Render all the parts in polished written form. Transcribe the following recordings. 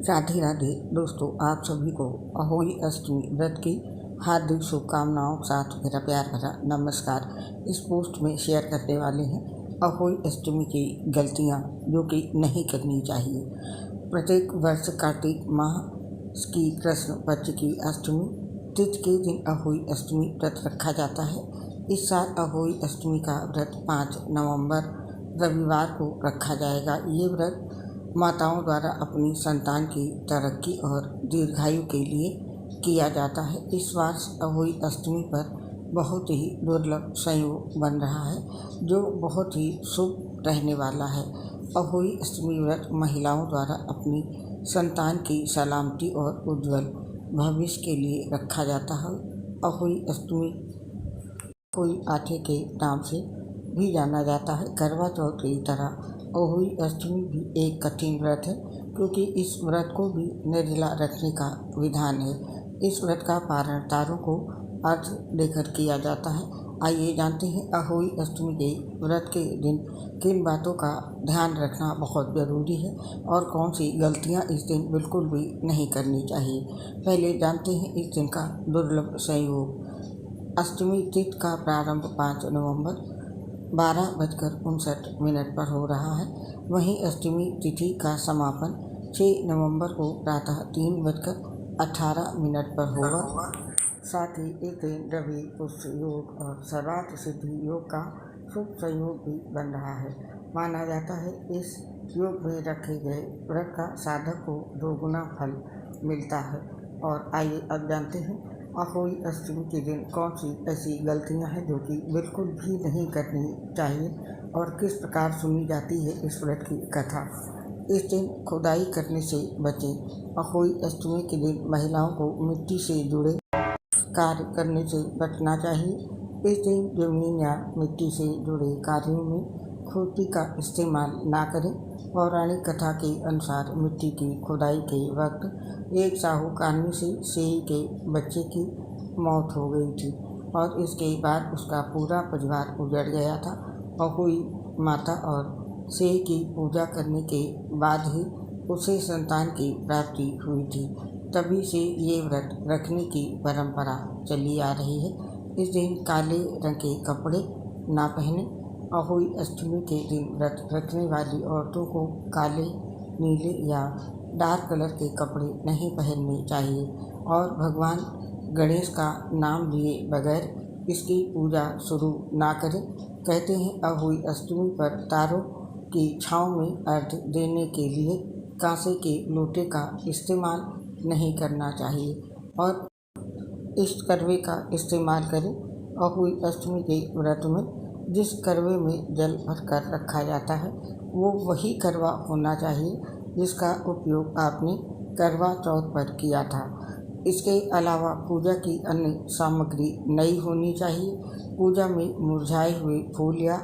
राधे राधे दोस्तों, आप सभी को अहोई अष्टमी व्रत की हार्दिक शुभकामनाओं के साथ मेरा प्यार भरा नमस्कार। इस पोस्ट में शेयर करने वाले हैं अहोई अष्टमी की गलतियां जो कि नहीं करनी चाहिए। प्रत्येक वर्ष कार्तिक माह की कृष्ण पक्ष की अष्टमी तिथि के दिन अहोई अष्टमी व्रत रखा जाता है। इस साल अहोई अष्टमी का व्रत 5 नवंबर रविवार को रखा जाएगा। ये व्रत माताओं द्वारा अपनी संतान की तरक्की और दीर्घायु के लिए किया जाता है। इस वर्ष अहोई अष्टमी पर बहुत ही दुर्लभ संयोग बन रहा है जो बहुत ही शुभ रहने वाला है। अहोई अष्टमी व्रत महिलाओं द्वारा अपनी संतान की सलामती और उज्जवल भविष्य के लिए रखा जाता है। अहोई अष्टमी कोई आठे के नाम से भी जाना जाता है। करवा चौथ की तरह अहोई अष्टमी भी एक कठिन व्रत है क्योंकि इस व्रत को भी निर्जला रखने का विधान है। इस व्रत का पारण तारों को अर्घ देकर किया जाता है। आइए जानते हैं अहोई अष्टमी के व्रत के दिन किन बातों का ध्यान रखना बहुत ज़रूरी है और कौन सी गलतियां इस दिन बिल्कुल भी नहीं करनी चाहिए। पहले जानते हैं इस दिन का दुर्लभ संयोग। अष्टमी तिथि का प्रारंभ 5 नवंबर 12:59 पर हो रहा है। वहीं अष्टमी तिथि का समापन 6 नवंबर को प्रातः 3:18 पर होगा। साथ ही इस दिन रवि पुष्य योग और सर्वार्थ सिद्धि योग का शुभ संयोग भी बन रहा है। माना जाता है इस योग में रखे गए व्रत का साधक को 2 गुना फल मिलता है। और आइए अब जानते हैं अहोई अष्टमी के दिन कौन सी ऐसी गलतियां हैं जो कि बिल्कुल भी नहीं करनी चाहिए और किस प्रकार सुनी जाती है इस व्रत की कथा। इस दिन खुदाई करने से बचें। अहोई अष्टमी के दिन महिलाओं को मिट्टी से जुड़े कार्य करने से बचना चाहिए। इस दिन जमीन या मिट्टी से जुड़े कार्यों में खुरपी का इस्तेमाल ना करें। पौराणिक कथा के अनुसार मिट्टी की खुदाई के वक्त एक साहूकारनी से सेई के बच्चे की मौत हो गई थी और इसके बाद उसका पूरा परिवार उजड़ गया था। अहोई माता और सेई की पूजा करने के बाद ही उसे संतान की प्राप्ति हुई थी। तभी से ये व्रत रखने की परंपरा चली आ रही है। इस दिन काले रंग के कपड़े ना पहने। अहोई अष्टमी के दिन व्रत रखने वाली औरतों को काले, नीले या डार्क कलर के कपड़े नहीं पहनने चाहिए और भगवान गणेश का नाम लिए बगैर इसकी पूजा शुरू ना करें। कहते हैं अहोई अष्टमी पर तारों की छाँव में अर्घ देने के लिए कांसे के लोटे का इस्तेमाल नहीं करना चाहिए और इस करवे का इस्तेमाल करें। अहोई अष्टमी के व्रत में जिस करवे में जल भरकर रखा जाता है वो वही करवा होना चाहिए जिसका उपयोग आपने करवा चौथ पर किया था। इसके अलावा पूजा की अन्य सामग्री नई होनी चाहिए। पूजा में मुरझाए हुए फूल या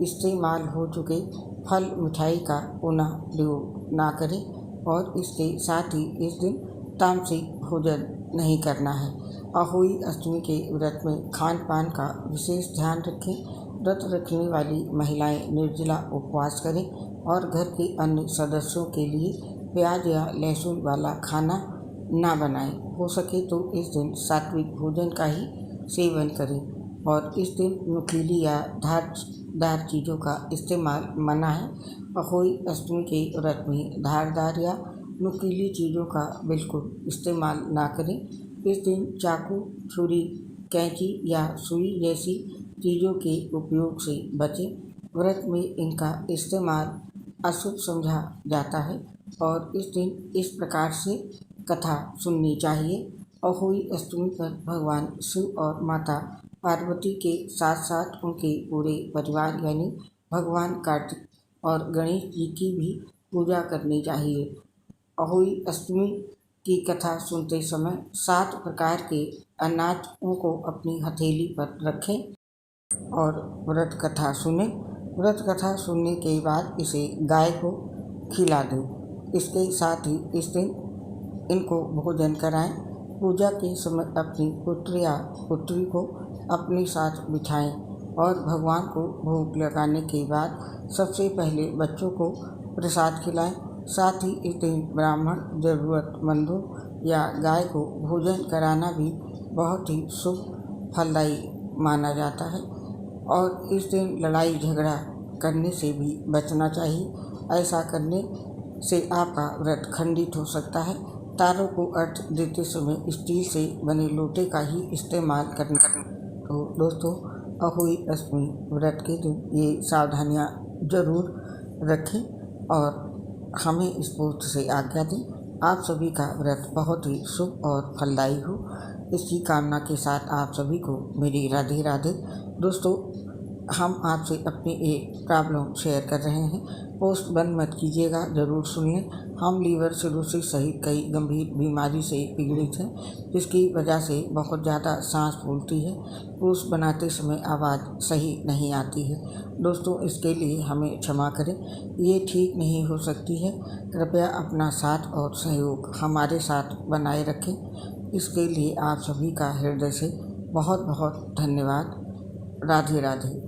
इस्तेमाल हो चुके फल मिठाई का पुनः प्रयोग ना करें और इसके साथ ही इस दिन तामसिक भोजन नहीं करना है। अहोई अष्टमी के व्रत में खान पान का विशेष ध्यान रखें। व्रत रखने वाली महिलाएं निर्जला उपवास करें और घर के अन्य सदस्यों के लिए प्याज या लहसुन वाला खाना ना बनाएं। हो सके तो इस दिन सात्विक भोजन का ही सेवन करें और इस दिन नुकीली या धारदार चीज़ों का इस्तेमाल मना है। अहोई अष्टमी के व्रत में धारदार या नुकीली चीज़ों का बिल्कुल इस्तेमाल ना करें। इस दिन चाकू, छुरी, कैंची या सुई जैसी चीज़ों के उपयोग से बचें। व्रत में इनका इस्तेमाल अशुभ समझा जाता है और इस दिन इस प्रकार से कथा सुननी चाहिए। अहोई अष्टमी पर भगवान शिव और माता पार्वती के साथ साथ उनके पूरे परिवार यानी भगवान कार्तिक और गणेश जी की भी पूजा करनी चाहिए। अहोई अष्टमी की कथा सुनते समय 7 प्रकार के अनाजों को अपनी हथेली पर रखें और व्रत कथा सुने। व्रत कथा सुनने के बाद इसे गाय को खिला दें। इसके साथ ही इस दिन इनको भोजन कराएं। पूजा के समय अपनी पुत्र या पुत्री को अपने साथ बिठाएं और भगवान को भोग लगाने के बाद सबसे पहले बच्चों को प्रसाद खिलाएं साथ ही इस दिन ब्राह्मण, जरूरतमंदों या गाय को भोजन कराना भी बहुत ही शुभ फलदायी माना जाता है। और इस दिन लड़ाई झगड़ा करने से भी बचना चाहिए। ऐसा करने से आपका व्रत खंडित हो सकता है। तारों को अर्थ देते समय स्टील से बने लोटे का ही इस्तेमाल करना। तो दोस्तों, अहोई अष्टमी व्रत के दिन ये सावधानियाँ जरूर रखें और हमें इस पोस्ट से आज्ञा दें। आप सभी का व्रत बहुत ही शुभ और फलदायी हो, इसकी कामना के साथ आप सभी को मेरी राधे राधे। दोस्तों, हम आपसे अपनी एक प्रॉब्लम शेयर कर रहे हैं। पोस्ट बंद मत कीजिएगा, ज़रूर सुनिए। हम लीवर सिरोसिस सहित कई गंभीर बीमारी से पीड़ित हैं, जिसकी वजह से बहुत ज़्यादा सांस फूलती है। पोस्ट बनाते समय आवाज़ सही नहीं आती है। दोस्तों, इसके लिए हमें क्षमा करें, ये ठीक नहीं हो सकती है। कृपया अपना साथ और सहयोग हमारे साथ बनाए रखें। इसके लिए आप सभी का हृदय से बहुत बहुत धन्यवाद। राधे राधे।